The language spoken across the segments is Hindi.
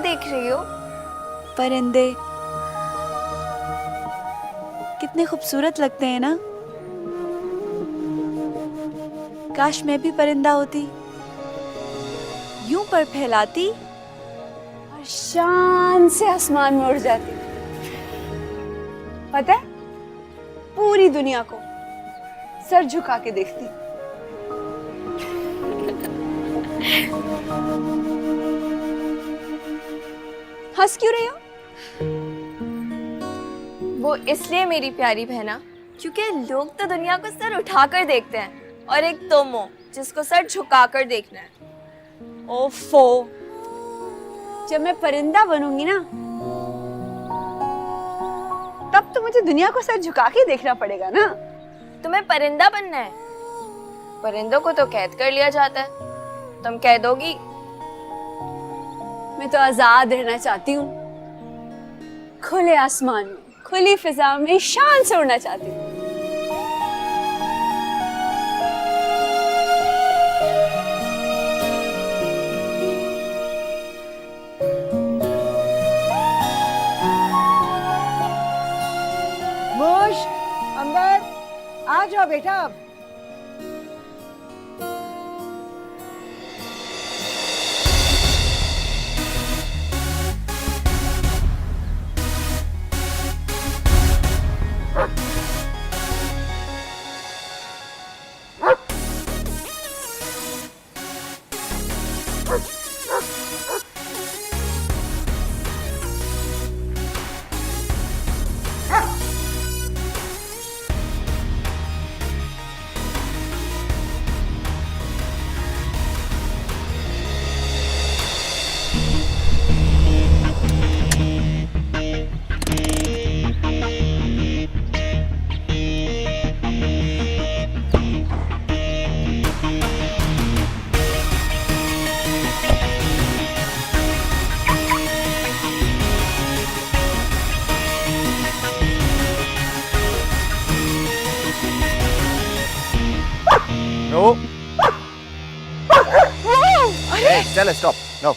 देख रही हो? परिंदे कितने खूबसूरत लगते हैं ना। काश मैं भी परिंदा होती, यूं पर फैलाती और शान से आसमान में उड़ जाती। पता है, पूरी दुनिया को सर झुका के देखती। हंस क्यों रही हो? वो इसलिए मेरी प्यारी बहना क्योंकि लोग तो दुनिया को सर उठाकर देखते हैं और एक तुम हो जिसको सर झुकाकर देखना है। ओफो, जब मैं परिंदा बनूंगी ना तब तो मुझे दुनिया को सर झुका के देखना पड़ेगा ना। तुम्हें परिंदा बनना है? परिंदों को तो कैद कर लिया जाता है, तुम कैद होगी? मैं तो आजाद रहना चाहती हूँ, खुले आसमान में, खुली फिजा में शान से उड़ना चाहती हूँ। मुश, अंबर, आ जाओ बेटा अब। नो, चल स्टॉप। नो,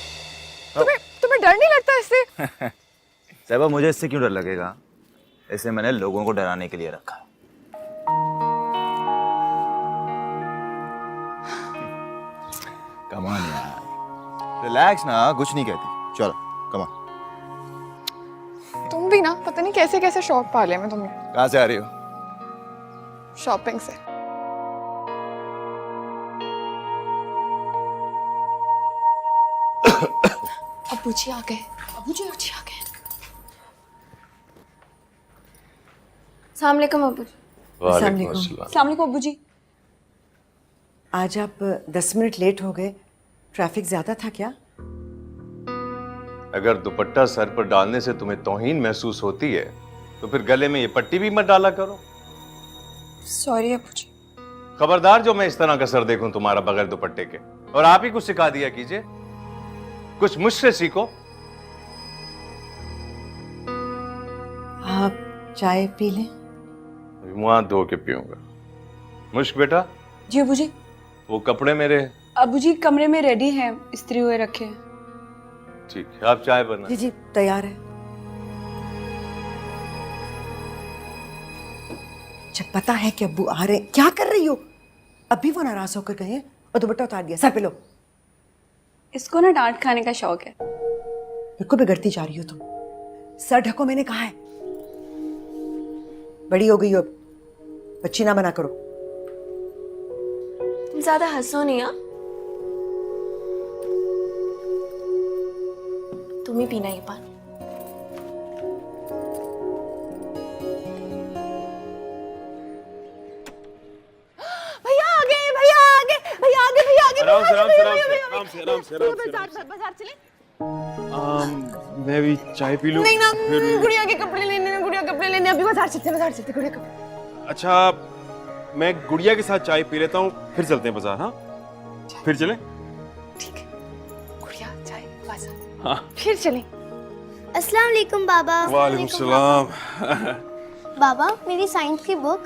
तुम्हें डर नहीं लगता इससे? साहिबा मुझे इससे क्यों डर लगेगा? इसे मैंने लोगों को डराने के लिए रखा है। कम ऑन यार, रिलैक्स ना, कुछ नहीं कहती। चलो कम ऑन। तुम भी ना पता नहीं कैसे कैसे शौक पाले में तुमने। कहाँ से आ रही हो? शॉपिंग से। अबूजी आ गए। अबूजी आ गए। अस्सलाम वालेकुम अबू। अस्सलाम वालेकुम अब्बू जी। आज आप 10 मिनट लेट हो गए, ट्रैफिक ज्यादा था क्या? अगर दुपट्टा सर पर डालने से तुम्हें तौहीन महसूस होती है तो फिर गले में ये पट्टी भी मत डाला करो। सॉरी अबूजी। खबरदार जो मैं इस तरह का सर देखूं तुम्हारा बगैर दुपट्टे के। और आप ही कुछ सिखा दिया कीजिए, कुछ मुझसे सीखो। आप चाय पी लें। मुंह हाथ धो के पीऊंगा। मुश्क बेटा, जी अब्बू जी। वो कपड़े मेरे। अब्बू जी कमरे में रेडी हैं, इस्त्री हुए रखे हैं। ठीक है, आप चाय बना। जी तैयार है। जब पता है कि अब्बू आ रहे, क्या कर रही हो? अभी वो नाराज होकर गए और दुपट्टा उतार दिया। सर पे लो। इसको ना डांट खाने का शौक है। बिल्कुल बिगड़ती जा रही हो तुम। सर ढको, मैंने कहा है। बड़ी हो गई हो अब, बच्ची ना बना करो। तुम ज्यादा हंसो नहीं। हाँ, तुम ही पीना ये पानी। भैया आ गए, भैया आ गए, भैया आ गए, भैया आ गए। आराम से बाजार चले। मैं भी चाय पी लूं। नहीं ना, फिर गुड़िया के कपड़े लेने, गुड़िया के कपड़े लेने। अभी बाजार चलते, गुड़िया कपड़े। अच्छा, मैं गुड़िया के साथ चाय पी लेता हूँ, फिर चलते हैं बाजार। हाँ फिर चलें? ठीक है, गुड़िया चाय बाजार। हाँ फिर चलें। अस्सलाम वालेकुम बाबा। वालेकुम सलाम। बाबा मेरी साइंस की बुक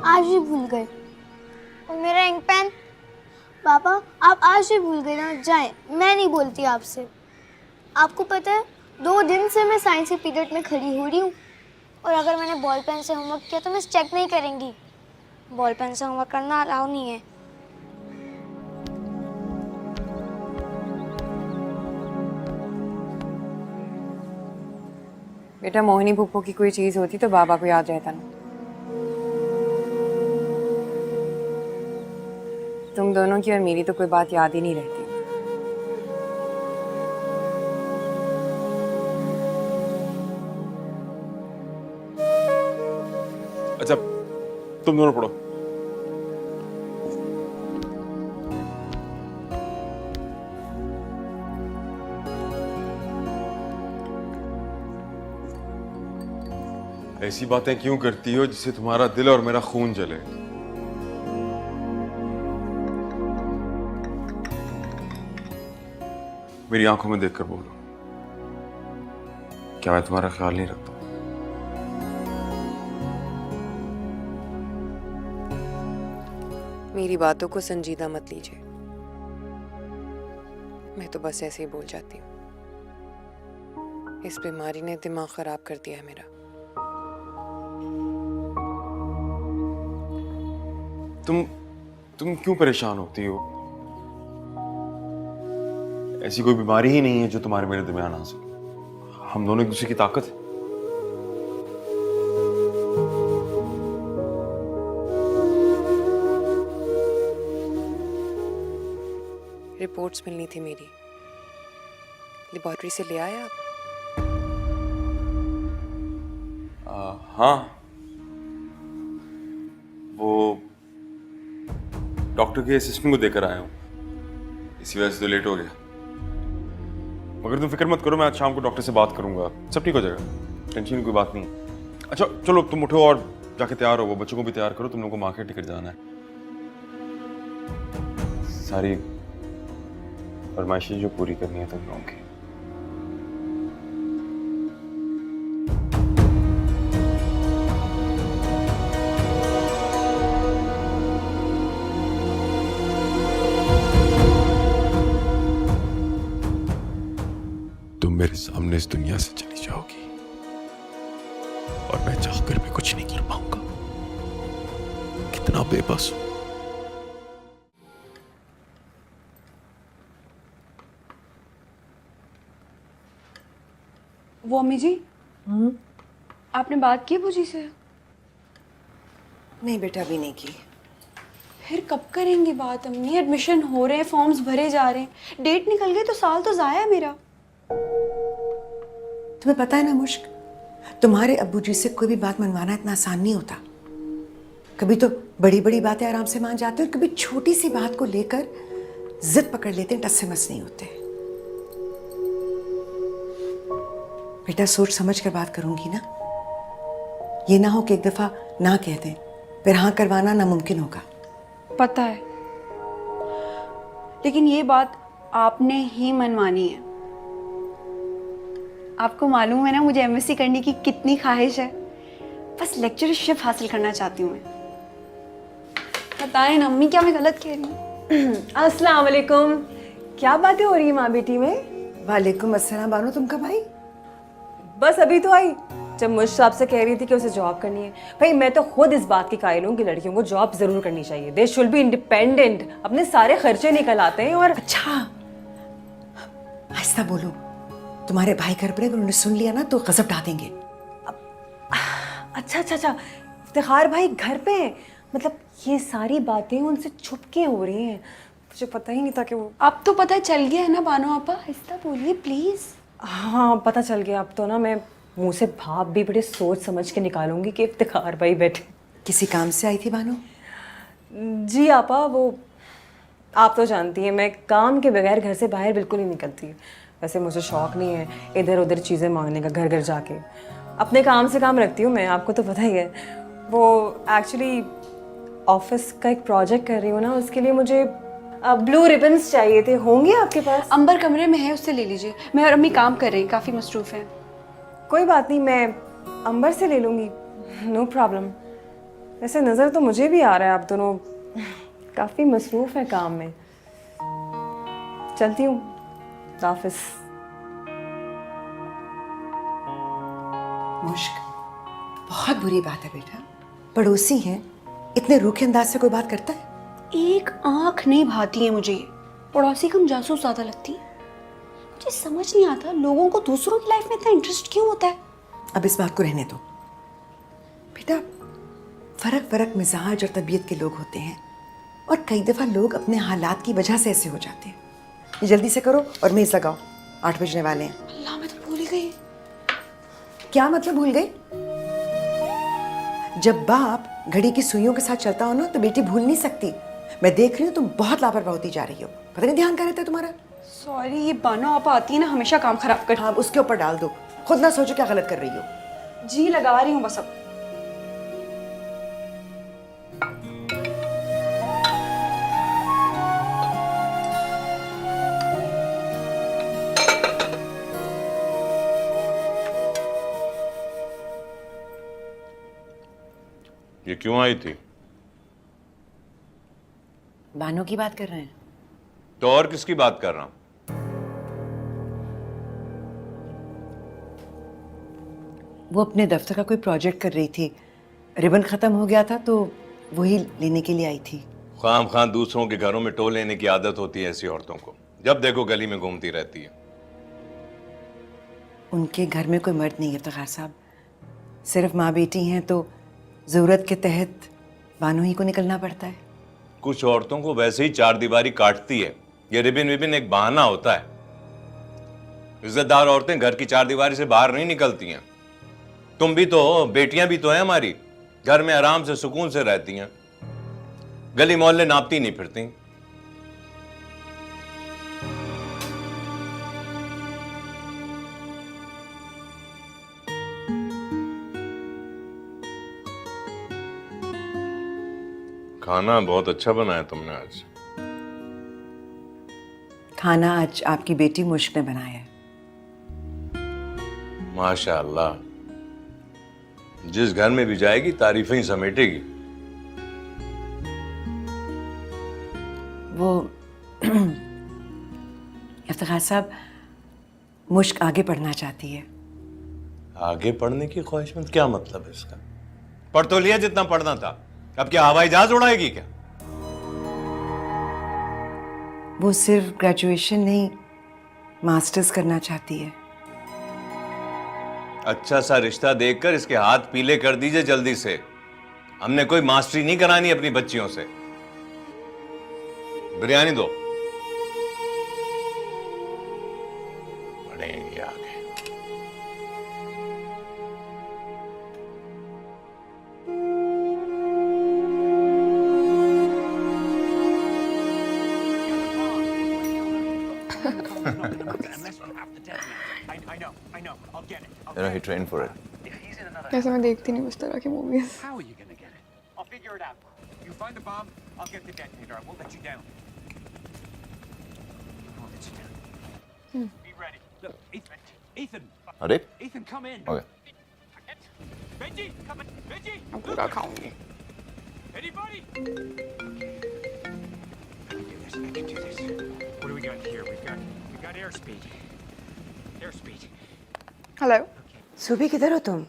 आज भी भूल गए, और मेरा इंक पेन पापा आप आज भी भूल गए ना, जाएं, मैं नहीं बोलती आपसे। आपको पता है 2 दिन से मैं साइंस के पीरियड में खड़ी हो रही हूँ, और अगर मैंने बॉल पेन से होमवर्क किया तो मिस चेक नहीं करेंगी। बॉल पेन से होमवर्क करना अलाउ नहीं है। बेटा मोहिनी पुप्पो की कोई चीज होती तो बाबा को याद रहता ना। तुम दोनों की और मेरी तो कोई बात याद ही नहीं रहती। अच्छा तुम दोनों पढ़ो। ऐसी बातें क्यों करती हो जिससे तुम्हारा दिल और मेरा खून जले? मेरी आंखों में देखकर बोलो, क्या मैं तुम्हारा ख्याल नहीं रखता? मेरी बातों को संजीदा मत लीजिए, मैं तो बस ऐसे ही बोल जाती हूँ। इस बीमारी ने दिमाग खराब कर दिया है मेरा। तुम क्यों परेशान होती हो? ऐसी कोई बीमारी ही नहीं है जो तुम्हारे मेरे दरमियान आ सके। हम दोनों एक दूसरे की ताकत है। रिपोर्ट्स मिलनी थी मेरी, लेबोरेटरी से ले आए आप? हाँ, वो डॉक्टर के असिस्टेंट को देकर आया हूँ, इसी वजह से तो लेट हो गया। मगर तुम फिक्र मत करो, मैं आज शाम को डॉक्टर से बात करूंगा, सब ठीक हो जाएगा, टेंशन की कोई बात नहीं है। अच्छा चलो तुम उठो और जाके तैयार हो, वो बच्चों को भी तैयार करो, तुम लोगों को मार्केट टिकट जाना है। सारी फरमाइशें जो पूरी करनी है तुम लोगों की। तुम मेरे सामने इस दुनिया से चली जाओगी और मैं चाहकर भी कुछ नहीं कर पाऊंगा। कितना बेबस हूं। वो अम्मी जी, आपने बात की बुजी से? नहीं बेटा, अभी नहीं की। फिर कब करेंगी बात अम्मी? एडमिशन हो रहे हैं, फॉर्म्स भरे जा रहे हैं, डेट निकल गई तो साल तो जाया है मेरा। तुम्हें पता है ना मुश्क, तुम्हारे अब्बू जी से कोई भी बात मनवाना इतना आसान नहीं होता। कभी तो बड़ी बड़ी बातें आराम से मान जाते हैं और कभी छोटी सी बात को लेकर जिद पकड़ लेते हैं, टस से मस नहीं होते। बेटा सोच समझ कर बात करूंगी ना, ये ना हो कि एक दफा ना कह दें फिर हाँ करवाना नामुमकिन होगा। पता है, लेकिन ये बात आपने ही मनवानी है। आपको मालूम है ना मुझे एमएससी करने की कितनी ख्वाहिश है, बस लेक्चरशिप हासिल करना चाहती हूँ मैं। बताएं ना अम्मी, क्या मैं गलत कह रही हूँ? अस्सलाम वालेकुम। क्या बातें हो रही है माँ बेटी में? वालेकुम अस्सलाम बानो, तुम कब आई? बस अभी तो आई, जब मुझसे आपसे कह रही थी कि उसे जॉब करनी है। भाई मैं तो खुद इस बात की कायल हूँ कि लड़कियों को जॉब जरूर करनी चाहिए। दे शुड बी इंडिपेंडेंट, अपने सारे खर्चे निकल आते हैं। और अच्छा आहिस्ता बोलो, तुम्हारे भाई घर पर उन्होंने सुन लिया ना तो गजब ढा देंगे। अच्छा अच्छा अच्छा, इफ्तिखार भाई घर पे हैं? मतलब ये सारी बातें उनसे छुप के हो रही हैं, मुझे पता ही नहीं था कि वो। अब तो पता चल गया है ना बानो आपा, आहिस्ता बोलिए प्लीज। हाँ पता चल गया। अब तो ना मैं मुंह से भाप भी बड़े सोच समझ के निकालूंगी कि इफ्तिखार भाई बैठे। किसी काम से आई थी बानो? जी आपा, वो आप तो जानती हैं मैं काम के बगैर घर से बाहर बिल्कुल नहीं निकलती। वैसे मुझे शौक नहीं है इधर उधर चीज़ें मांगने का, घर घर जाके अपने काम से काम रखती हूँ मैं, आपको तो पता ही है। वो एक्चुअली ऑफिस का एक प्रोजेक्ट कर रही हूँ ना, उसके लिए मुझे ब्लू रिबन्स चाहिए थे, होंगे आपके पास? अंबर कमरे में है, उससे ले लीजिए। मैं और अम्मी काम कर रही हैं, काफ़ी मसरूफ़ हैं। कोई बात नहीं, मैं अंबर से ले लूँगी, नो प्रॉब्लम। वैसे नज़र तो मुझे भी आ रहा है आप दोनों काफ़ी मसरूफ़ हैं काम में। चलती हूँ, ऑफिस। मुश्क, बहुत बुरी बात है बेटा। पड़ोसी हैं, इतने रूखे अंदाज से कोई बात करता है? एक आंख नहीं भाती है मुझे, पड़ोसी कम जासूस ज्यादा लगती है। मुझे समझ नहीं आता लोगों को दूसरों की लाइफ में इतना इंटरेस्ट क्यों होता है। अब इस बात को रहने दो बेटा। फर्क फर्क मिजाज और तबीयत के लोग होते हैं, और कई दफा लोग अपने हालात की वजह से ऐसे हो जाते हैं। ये जल्दी से करो और मेज लगाओ, 8 बजने वाले हैं। अल्लाह, मैं तो भूल ही गई। क्या मतलब भूल गई? जब बाप घड़ी की सुइयों के साथ चलता हो ना, तो बेटी भूल नहीं सकती। मैं देख रही हूँ तुम बहुत लापरवाह होती जा रही हो। पता नहीं ध्यान कहाँ रहता है तुम्हारा। सॉरी, ये बानो आप आती है ना, हमेशा काम खराब कर। हाँ, उसके ऊपर डाल दो, खुद ना सोचो क्या गलत कर रही हो। जी लगा रही हूँ बस अब। ये क्यों आई थी? बानो की बात कर रहे हैं? तो और किसकी बात कर रहा हूं? वो अपने दफ्तर का कोई प्रोजेक्ट कर रही थी, रिबन खत्म हो गया था तो वही लेने के लिए आई थी। खाम खां दूसरों के घरों में टो लेने की आदत होती है ऐसी औरतों को, जब देखो गली में घूमती रहती है। उनके घर में कोई मर्द नहीं है इफ्तिखार साहब, सिर्फ माँ बेटी हैं, तो जरूरत के तहत बानो ही को निकलना पड़ता है। कुछ औरतों को वैसे ही चार दीवारी काटती है, ये रिबिन विबिन एक बहाना होता है। इज्जतदार औरतें घर की चार दीवारी से बाहर नहीं निकलती हैं। तुम भी तो, बेटियां भी तो हैं हमारी, घर में आराम से सुकून से रहती हैं, गली मोहल्ले नापती नहीं फिरती। खाना बहुत अच्छा बनाया तुमने आज। खाना आज आपकी बेटी मुश्क ने बनाया है। माशाअल्लाह, जिस घर में भी जाएगी तारीफें ही समेटेगी। वो इफ्तिखार साहब, मुश्क आगे पढ़ना चाहती है। आगे पढ़ने की ख्वाहिशमंद, क्या मतलब है इसका? पढ़ तो लिया जितना पढ़ना था, अब क्या हवाई जहाज उड़ाएगी क्या? वो सिर्फ ग्रेजुएशन नहीं, मास्टर्स करना चाहती है। अच्छा सा रिश्ता देखकर इसके हाथ पीले कर दीजिए जल्दी से। हमने कोई मास्टरी नहीं करानी अपनी बच्चियों से। बिरयानी दो। पढ़ेंगे आगे। You know, he trained for it. कैसे मैं देखती नहीं उस तरह की movies. How are you gonna get it? I'll figure it out. You find the bomb, I'll get the detonator. I won't let you down. I won't let you down. Be ready. Look, Ethan. अरे? Ethan, come in. Okay. Benji, come in. Benji. मैं पूरा खाऊंगी। Anybody? I can do this. I can do this. What do we got here? We got airspeed. Airspeed. Hello. सुबह किधर हो तुम?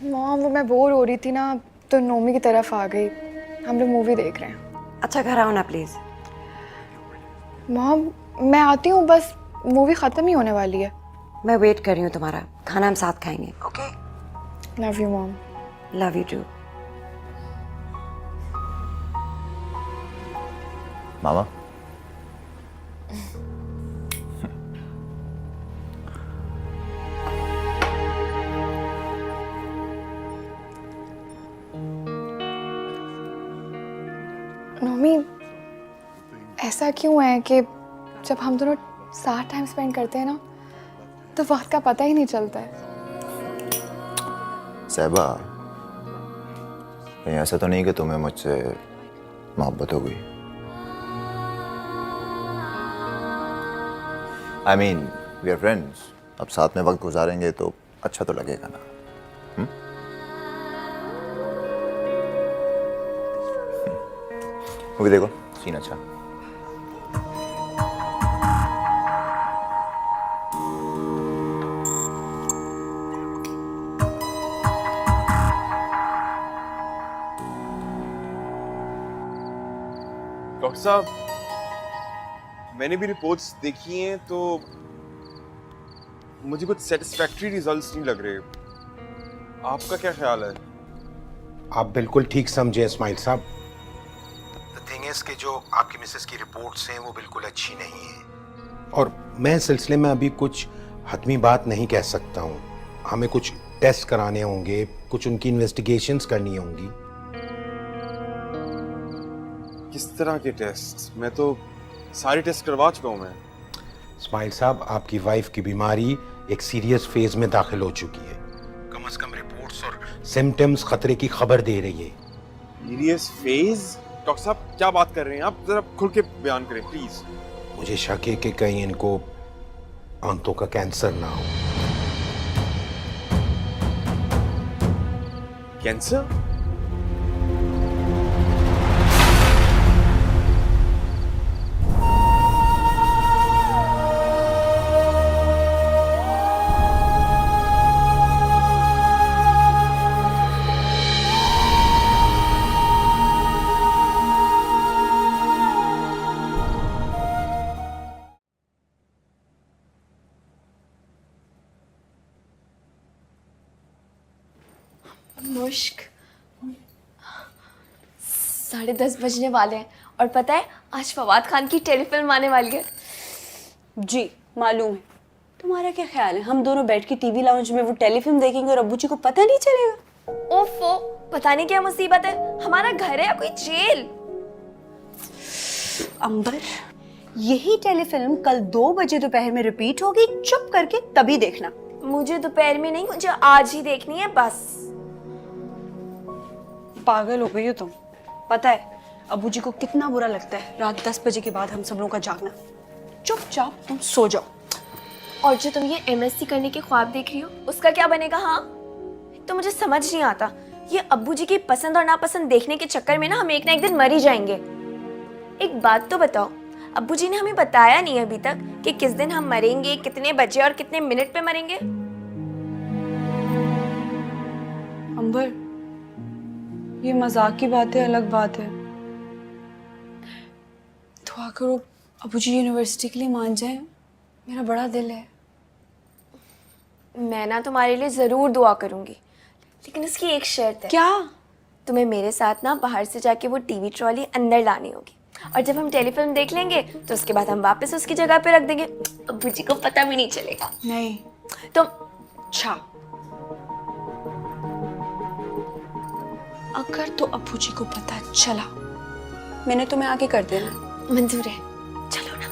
मॉम, वो मैं बोर हो रही थी ना, तो नोमी की तरफ आ गई। हम लोग मूवी देख रहे हैं। अच्छा घर आओ ना प्लीज। मॉम, मैं आती हूँ, बस मूवी खत्म ही होने वाली है। मैं वेट कर रही हूँ तुम्हारा, खाना हम साथ खाएंगे। Okay? Love you mom. Love you too. मामा, नोमी, ऐसा क्यों है कि जब हम दोनों साथ टाइम स्पेंड करते हैं ना, तो वक्त का पता ही नहीं चलता है। सहबा, कहीं ऐसा तो नहीं कि तुम्हें मुझसे मोहब्बत हो गई? I mean, we are friends. अब साथ में वक्त गुजारेंगे तो अच्छा तो लगेगा ना? मूवी देखो, सीन अच्छा। डॉक्टर साहब, मैंने भी रिपोर्ट्स देखी हैं तो मुझे कुछ सेटिस्फैक्टरी रिजल्ट्स नहीं लग रहे। आपका क्या ख्याल है? आप बिल्कुल ठीक समझे इस्माइल साहब। द थिंग इज कि जो आपकी मिसेस की रिपोर्ट्स हैं वो बिल्कुल अच्छी नहीं है, और मैं इस सिलसिले में अभी कुछ हतमी बात नहीं कह सकता हूँ। हमें कुछ टेस्ट कराने होंगे, कुछ उनकी इन्वेस्टिगेशंस करनी होंगी। किस तरह के टेस्ट? मैं तो सारे टेस्ट करवा चुका हूँ। मैं इस्माइल साहब, आपकी वाइफ की बीमारी एक सीरियस फेज में दाखिल हो चुकी है। कम से कम रिपोर्ट्स और सिम्टम्स खतरे की खबर दे रही है। Serious phase? डॉक्टर साहब क्या बात कर रहे हैं आप? जरा खुल के बयान करें प्लीज। मुझे शक है कि कहीं इनको आंतों का कैंसर ना हो। कैंसर? मुश्क 10:30 बजने वाले हैं और पता है आज फवाद खान की टेलीफिल्म आने वाली है। जी मालूम है। तुम्हारा क्या ख्याल है, हम दोनों बैठ के टीवी लाउंज में वो टेलीफिल्म देखेंगे और अब्बू जी को पता नहीं चलेगा? ओफो, पता नहीं क्या मुसीबत है, हमारा घर है या कोई जेल? अंबर, यही टेलीफिल्म कल 2 बजे दोपहर में रिपीट होगी, चुप करके तभी देखना। मुझे दोपहर में नहीं, मुझे आज ही देखनी है बस। पागल हो गई हो तुम। पता है अब्बू जी को कितना बुरा लगता है रात 10 बजे के बाद हम सब लोगों का जागना। चुपचाप तुम सो जाओ। और जो तुम ये एमएससी करने के ख्वाब देख रही हो उसका क्या बनेगा? हाँ, तो मुझे समझ नहीं आता, ये अब्बू जी की पसंद और नापसंद देखने के चक्कर में ना हम एक ना एक दिन मर ही जाएंगे। एक बात तो बताओ, अब्बू जी ने हमें बताया नहीं अभी तक कि किस दिन हम मरेंगे, कितने बजे और कितने मिनट पे मरेंगे। अंबर, ये मजाक की बात है, अलग बात है। दुआ करो अब्बू जी यूनिवर्सिटी के लिए मान जाए, मेरा बड़ा दिल है। मैं ना तुम्हारे लिए जरूर दुआ करूंगी, लेकिन उसकी एक शर्त है। क्या? तुम्हें मेरे साथ ना बाहर से जाके वो टीवी ट्रॉली अंदर लानी होगी, और जब हम टेलीफिल्म देख लेंगे तो उसके बाद हम वापस उसकी जगह पे रख देंगे, अब्बू जी को पता भी नहीं चलेगा। नहीं तो अच्छा, अगर तो अब्बू जी को पता चला, मैंने तुम्हें आगे कर देना। मंजूर है, चलो ना।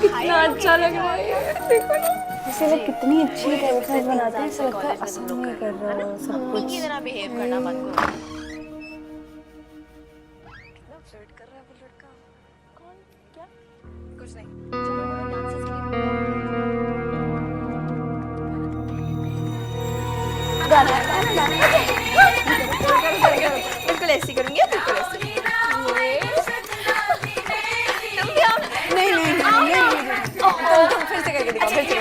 कितना अच्छा लग रहा है, देखो ना। जैसे लोग कितनी अच्छी टेलीफिल्म बनाते हैं, ऐसा लगता है असम में कर रहा हो सब कुछ। की तरह बिहेव करना मत करो। बिल्कुल ऐसी करूंगी, बिल्कुल ऐसी। तुम भी आओ ना। नहीं नहीं नहीं, तुम फिर से करके दिखाओ, फिर से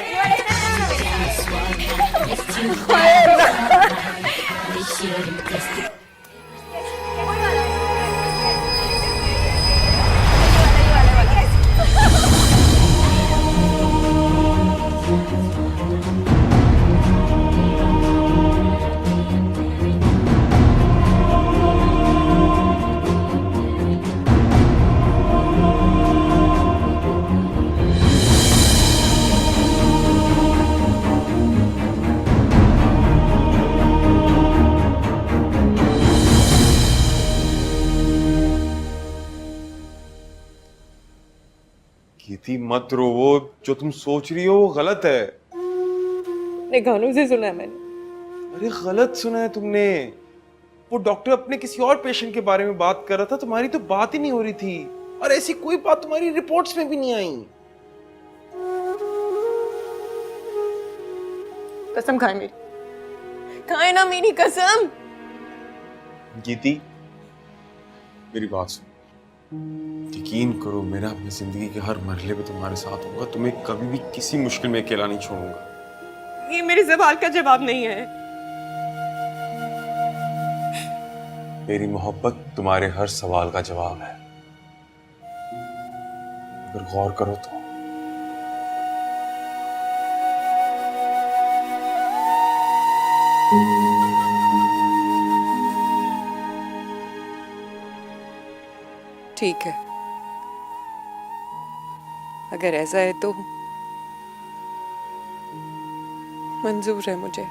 कीर्ति मत रोवो, जो तुम सोच रही हो वो गलत है। अपने कानों से सुना है मैंने। अरे गलत सुना है तुमने। वो डॉक्टर अपने किसी और पेशेंट के बारे में बात कर रहा था, तुम्हारी तो बात ही नहीं हो रही थी। और ऐसी कोई बात तुम्हारी रिपोर्ट्स में भी नहीं आई। कसम खाए मेरी, खाए ना मेरी कसम। गीती, मेरी बात सुन, यकीन करो मेरा अपनी जिंदगी के हर मरहले पे तुम्हारे साथ होगा, तुम्हें कभी भी किसी मुश्किल में अकेला नहीं छोड़ूंगा। ये मेरे सवाल का जवाब नहीं है। मेरी मोहब्बत तुम्हारे हर सवाल का जवाब है, अगर गौर करो तो। ठीक है, अगर ऐसा है तो मंजूर है मुझे।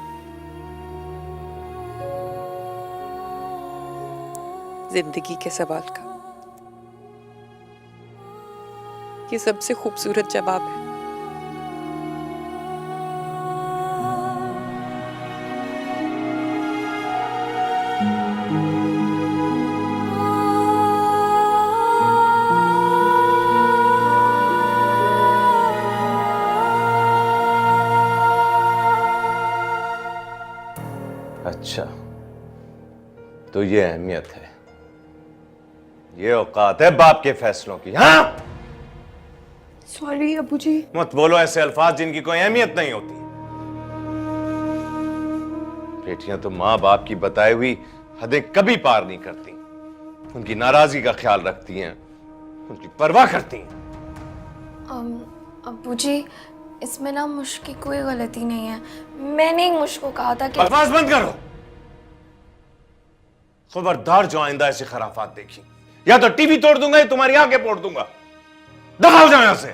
जिंदगी के सवाल का ये सबसे खूबसूरत जवाब है। अच्छा, तो ये अहमियत है, ये औकात है बाप के फैसलों की। हाँ, सॉरी अब्बू जी। मत बोलो ऐसे अल्फाज जिनकी कोई अहमियत नहीं होती। बेटियां तो माँ बाप की बताई हुई हदें कभी पार नहीं करती, उनकी नाराजगी का ख्याल रखती हैं, उनकी परवाह करती हैं। अब्बू जी, इसमें ना मुझकी कोई गलती नहीं है। मैंने ही मुझको कहा था कि अल्फाज बंद करो। खबरदार जो आइंदा ऐसी खराफात देखी, या तो टीवी तोड़ दूंगा या तुम्हारी आंखें फोड़ दूंगा। दफा हो जाओ यहां से।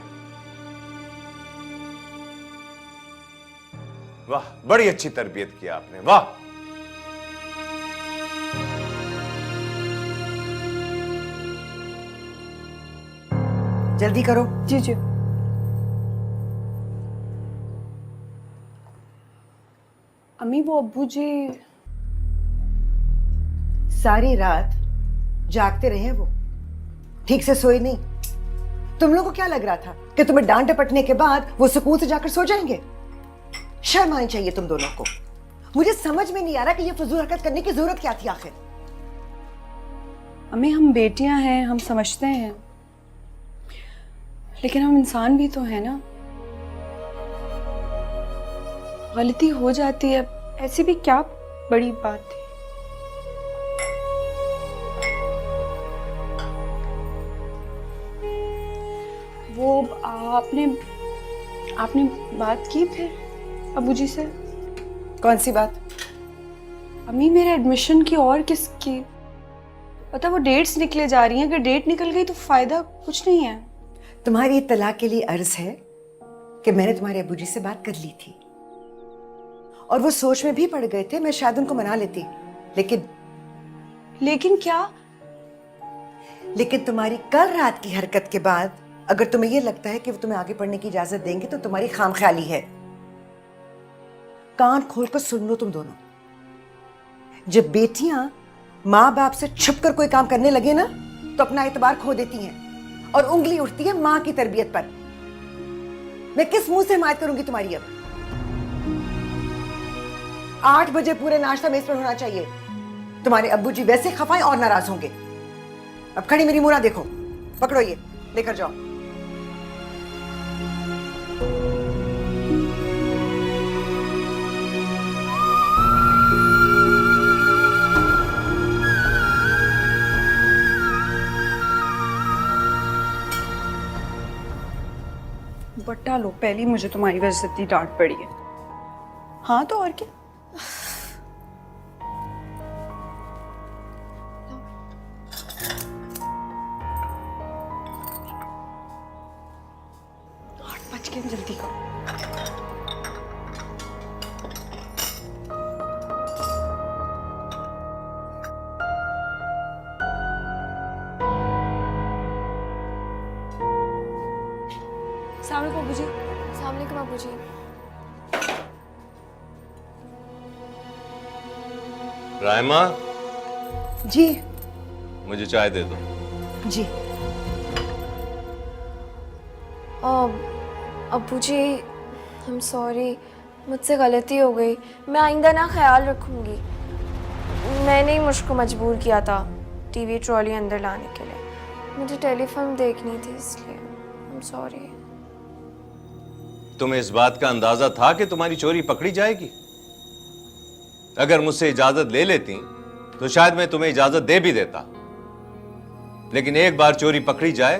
वाह, बड़ी अच्छी तरबियत की आपने, वाह। जल्दी करो। जी जी। अम्मी, वो अब्बू जी सारी रात जागते रहे वो, ठीक से सोए नहीं। तुम लोगों को क्या लग रहा था कि तुम्हें डांट डपटने के बाद वो सुकून से जाकर सो जाएंगे? शर्म आनी चाहिए तुम दोनों को। मुझे समझ में नहीं आ रहा कि ये फजूल हरकत करने की जरूरत क्या थी आखिर। अम्मी, हम बेटियां हैं, हम समझते हैं, लेकिन हम इंसान भी तो हैं ना। गलती हो जाती है, ऐसी भी क्या बड़ी बात थी। वो आपने बात की फिर अब्बू जी से? कौन सी बात? अम्मी, मेरे एडमिशन की और किसकी? पता वो डेट्स निकले जा रही हैं, अगर डेट निकल गई तो फायदा कुछ नहीं है। तुम्हारी इत्तला के लिए अर्ज है कि मैंने तुम्हारे अब्बू जी से बात कर ली थी और वो सोच में भी पड़ गए थे, मैं शायद उनको मना लेती, लेकिन क्या? लेकिन तुम्हारी कल रात की हरकत के बाद अगर तुम्हें यह लगता है कि वो तुम्हें आगे पढ़ने की इजाजत देंगे तो तुम्हारी खामख्याली है। कान खोलकर सुन लो तुम दोनों, जब बेटियां माँ बाप से छुपकर कोई काम करने लगे ना तो अपना एतबार खो देती हैं और उंगली उठती है माँ की तरबियत पर। मैं किस मुंह से हिमायत करूंगी तुम्हारी? अब 8 बजे पूरे नाश्ता मेज पर होना चाहिए। तुम्हारे अब्बू जी वैसे खफाए और नाराज होंगे। अब खड़ी मेरी मुंह ना देखो, पकड़ो ये, लेकर जाओ। बट्टा लो, पहली मुझे तुम्हारी वजह से इतनी डांट पड़ी है। हाँ तो और क्या। बच के जल्दी करो। अस्सलाम वालेकुम अब्बू जी। अस्सलाम वालेकुम अब्बू जी। रायमा जी। मुझे चाय दे दो। जी। अब्बू जी, आई एम सॉरी, मुझसे गलती हो गई। मैं आइंदा ना ख्याल रखूँगी। मैंने ही मुझको मजबूर किया था टीवी ट्रॉली अंदर लाने के लिए। मुझे टेलीफिल्म देखनी थी इसलिए। I am sorry. तुम्हें इस बात का अंदाजा था कि तुम्हारी चोरी पकड़ी जाएगी? अगर मुझसे इजाजत ले लेती तो शायद मैं तुम्हें इजाजत दे भी देता, लेकिन एक बार चोरी पकड़ी जाए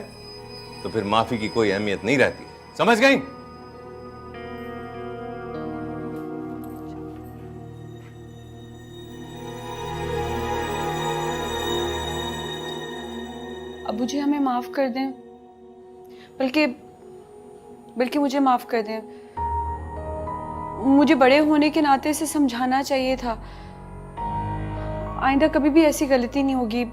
तो फिर माफी की कोई अहमियत नहीं रहती। समझ गई? अब्बू जी हमें माफ़ कर दें, बल्कि मुझे माफ़ कर दें। मुझे बड़े होने के नाते इसे समझाना चाहिए था। आइंदा कभी भी ऐसी गलती नहीं होगी।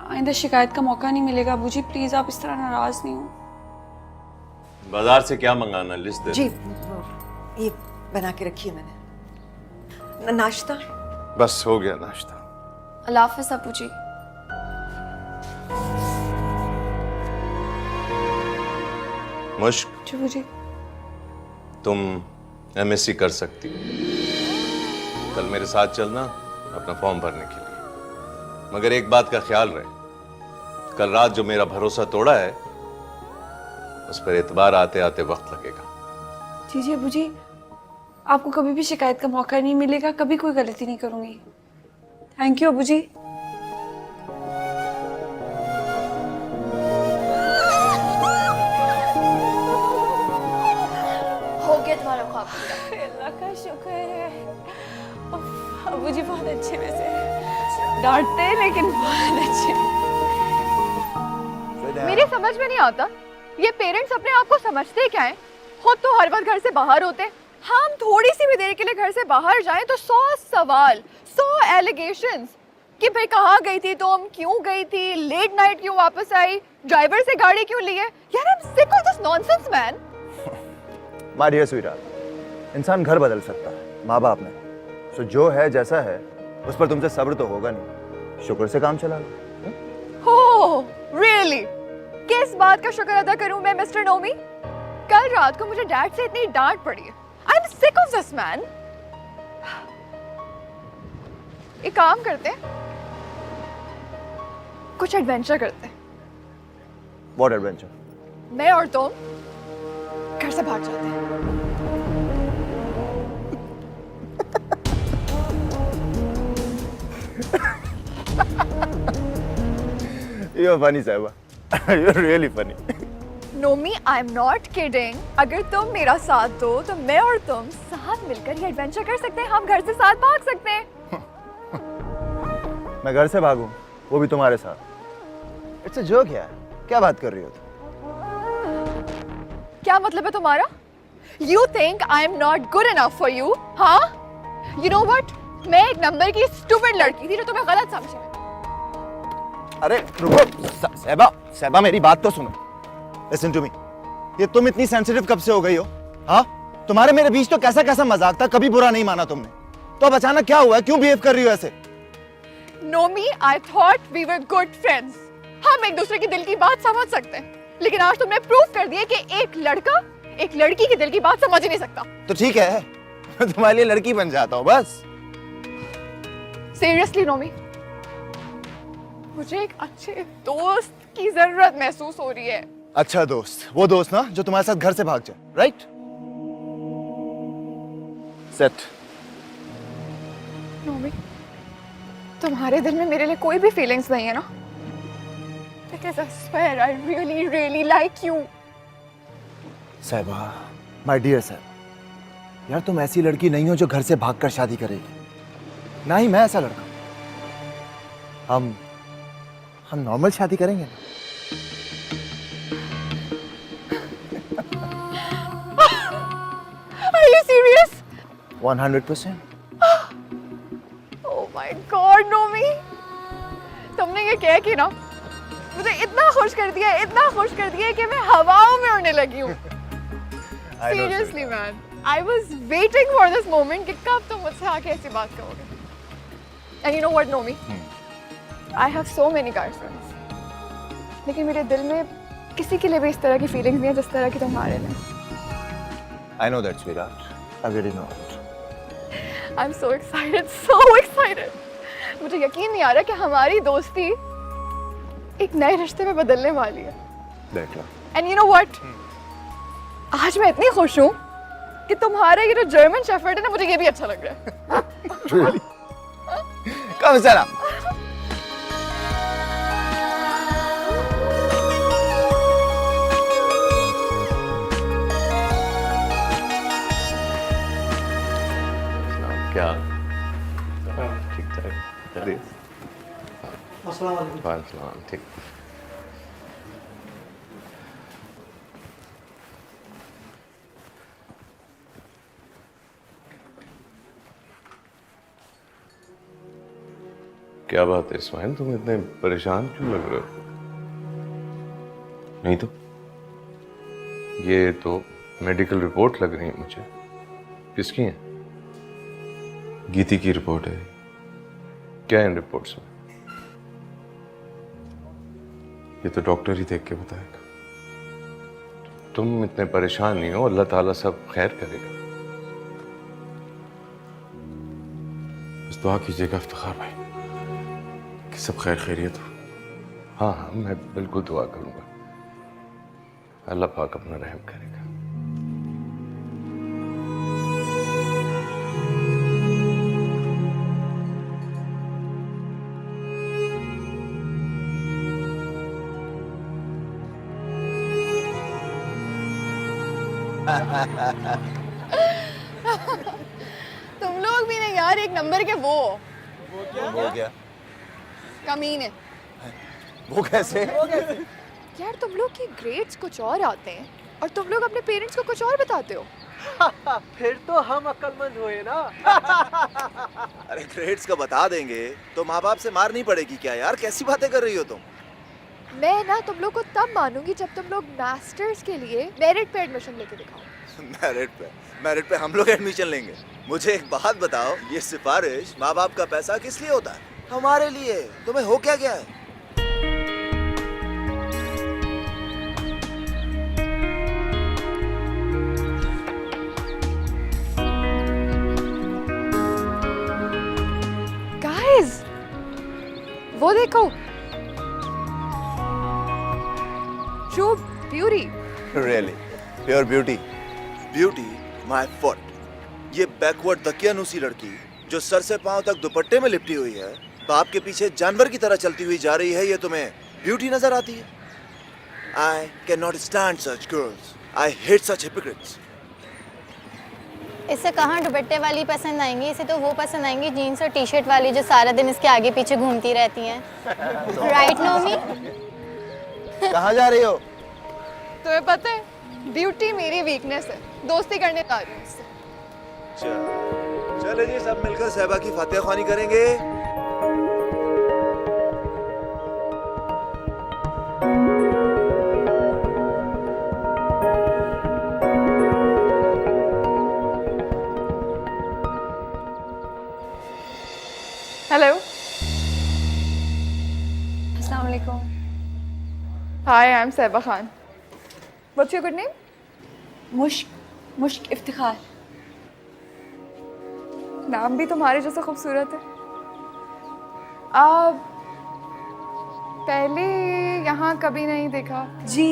आइंदा शिकायत का मौका नहीं मिलेगा। अब्बू जी प्लीज़ आप इस तरह नाराज़ नहीं हो। बाजार से क्या मंगाना, लिस्ट दे। जी ये बना के रखिए मैंने। नाश्ता? बस हो गया नाश्ता। अल्लाह हाफ़िज़ अब्बू जी। मुश्क, जी अब्बू जी। तुम एमएससी कर सकती हो। कल मेरे साथ चलना अपना फॉर्म भरने के लिए। मगर एक बात का ख्याल रहे, कल रात जो मेरा भरोसा तोड़ा है उस पर एतबार आते आते वक्त लगेगा। जी अब्बू जी, आपको कभी भी शिकायत का मौका नहीं मिलेगा। कभी कोई गलती नहीं करूंगी। थैंक यू अब्बू जी। हो गया तुम्हारा ख्वाब। अल्लाह का शुक्र है। अब्बू जी बहुत अच्छे वैसे, डांटते हैं लेकिन बहुत अच्छे। मेरी समझ में नहीं आता, ये पेरेंट्स अपने आप को समझते क्या है? खुद तो हर वक्त घर से बाहर होते हैं। हम थोड़ी सी भी देर के लिए घर से बाहर जाएं तो 100 सवाल, 100 एलिगेशंस कि भाई कहाँ गई थी तुम, क्यों गई थी, लेट नाइट क्यों वापस आई, ड्राइवर से गाड़ी क्यों ली है। यार I am sick of this nonsense man. My dear sweetheart, इंसान घर बदल सकता है, माँ बाप नहीं। सो जो है जैसा है उस पर तुमसे सब्र तो होगा नहीं, शुक्र से काम चला लो। हो रियली? किस बात का शुक्र अदा करूं मैं मिस्टर नोमी? कल रात को मुझे डैड से इतनी डांट पड़ी है। आई am sick of this man. एक काम करते हैं, कुछ एडवेंचर करते हैं। What adventure? मैं और तुम घर से भाग जाते हैं। You're funny, Saiba. You're really funny. Nomi, I am not kidding. अगर तुम मेरा साथ दो तो मैं और तुम साथ मिलकर ये एडवेंचर कर सकते हैं। हम घर से साथ भाग सकते हैं। मैं घर से भागूं, वो भी तुम्हारे साथ? इट्स अ जोक यार, क्या बात कर रही हो तुम? क्या मतलब है तुम्हारा? You think I'm not good enough for you? हाँ? You know what? मैं एक नंबर की स्टूपिड लड़की थी जो तुम्हें गलत समझे। अरे रुको, सहबा मेरी बात तो सुनो। Listen to me. ये तुम इतनी सेंसिटिव कब से हो गई हो? हाँ, तुम्हारे मेरे बीच तो कैसा कैसा मजाक था, कभी बुरा नहीं माना तुमने। तो अब अचानक क्या हुआ? क्यों बिहेव कर रही हो ऐसे? Nomi, I thought we were good friends. हम एक दूसरे की दिल की बात समझ सकते हैं, लेकिन आज तुमने प्रूव कर दिया कि एक लड़का एक लड़की की दिल की बात समझ ही नहीं सकता। तो ठीक है, मैं तुम्हारे लिए लड़की बन जाता हूँ बस। सीरियसली नोमी, मुझे एक अच्छे दोस्त की जरूरत महसूस हो रही है। अच्छा दोस्त, वो दोस्त ना जो तुम्हारे साथ घर से भाग जाए, राइट? सेट। नोमी, तुम्हारे दिल में मेरे लिए कोई भी फीलिंग्स नहीं है ना? Because I swear I really, really like you. साहिबा, माय डियर साहब, यार तुम ऐसी लड़की नहीं हो जो घर से भागकर शादी करेगी। ना ही मैं ऐसा लड़का। हम नॉर्मल शादी करेंगे ना। Are you serious? 100%। Oh my God, Nomi, तुमने ये क्या किया ना? मुझे इतना खुश कर दिया कि मैं हवाओं में उड़ने लगी हूँ। Seriously man, I was waiting for this moment कि कब तुम मुझसे आके ऐसी बात करोगे। And you know what, Nomi? I have so many guy friends, लेकिन मेरे दिल में किसी के लिए भी इस तरह की फीलिंग्स नहीं है जिस तरह की तुम्हारे में। I know that, sweetheart. I already know it. I'm so excited, so excited. मुझे यकीन नहीं आ रहा कि हमारी दोस्ती एक नए रिश्ते में बदलने वाली है। देख लो। And you know what? आज मैं इतनी खुश हूँ कि तुम्हारा ये जो जर्मन शेफर्ड है ना, मुझे ये भी अच्छा लग रहा है। Really? Come, Sarah. क्या ठीक ठाक? अरे अस्सलाम ठीक। क्या बात है इस्माइल, तुम इतने परेशान क्यों लग रहे हो? नहीं तो ये तो मेडिकल रिपोर्ट लग रही है मुझे। किसकी है? गीती की रिपोर्ट है। क्या है इन रिपोर्ट्स में? ये तो डॉक्टर ही देख के बताएगा। तुम इतने परेशान नहीं हो, अल्लाह ताला सब खैर करेगा। बस दुआ कीजिएगा इफ्तिखार भाई कि सब खैर खैरियत हो। हाँ हाँ, मैं बिल्कुल दुआ करूंगा, अल्लाह पाक अपना रहम करेगा। तुम लोग भी ना यार एक नंबर के वो वो क्या? कमीने। वो कैसे? यार तुम लोग की ग्रेड्स कुछ और आते हैं और तुम लोग अपने पेरेंट्स को कुछ और बताते हो। फिर तो हम अक्लमंद हुए ना। अरे ग्रेड्स का बता देंगे तो माँ बाप से मार नहीं पड़ेगी क्या यार? कैसी बातें कर रही हो तुम? मैं ना तुम लोग को तब मानूंगी जब तुम लोग मास्टर्स के लिए मेरिट पे एडमिशन लेके दिखाओ। मेरिट पे हम लोग एडमिशन लेंगे? मुझे एक बात बताओ, ये सिफारिश माँ बाप का पैसा किस लिए होता है? हमारे लिए। तुम्हें हो क्या गया है? गाइस वो देखो, true beauty. Really? Pure beauty? Beauty? My fault. ये बैकवर्ड दकियानूसी लड़की जो सर से पांव तक दुपट्टे में लिपटी हुई है, बाप के पीछे जानवर की तरह चलती हुई जा रही है, ये तुम्हें ब्यूटी नजर आती है? I cannot stand such girls. I hate such hypocrites. इसे कहाँ दुपट्टे वाली पसंद आएंगी, इसे तो वो पसंद आएंगी जीन्स और टी शर्ट वाली जो सारा दिन इसके आगे पीछे घूमती रहती हैं। राइट नोमी? कहाँ जा रही हो? तुम्हें पता है ब्यूटी मेरी वीकनेस है, दोस्ती करने जा रही हूँ इससे। चले जी, सब मिलकर सहबा की फातिहा ख्वानी करेंगे। हेलो, अस्सलाम वालेकुम। Hi, I am Sahba Khan. What's your good name? Mushk Iftikhar. नाम भी तुम्हारे जैसा खूबसूरत है। आप पहले यहाँ कभी नहीं देखा? जी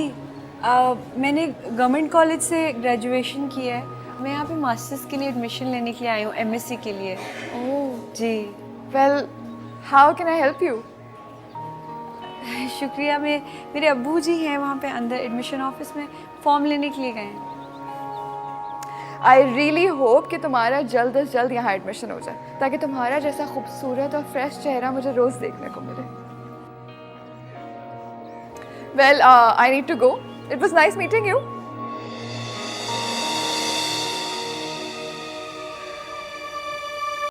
मैंने गवर्नमेंट कॉलेज से ग्रेजुएशन किया है। मैं यहाँ पे मास्टर्स के लिए एडमिशन लेने के लिए आई हूँ, एमएससी के लिए। ओह जी। Well, how can I help you? शुक्रिया। मेरे अब्बू जी हैं वहाँ पे अंदर एडमिशन ऑफिस में, फॉर्म लेने के लिए गए हैं। आई रियली होप कि तुम्हारा जल्द से जल्द यहाँ एडमिशन हो जाए ताकि तुम्हारा जैसा खूबसूरत और फ्रेश चेहरा मुझे रोज देखने को मिले। Well, I need to go. It was nice meeting you.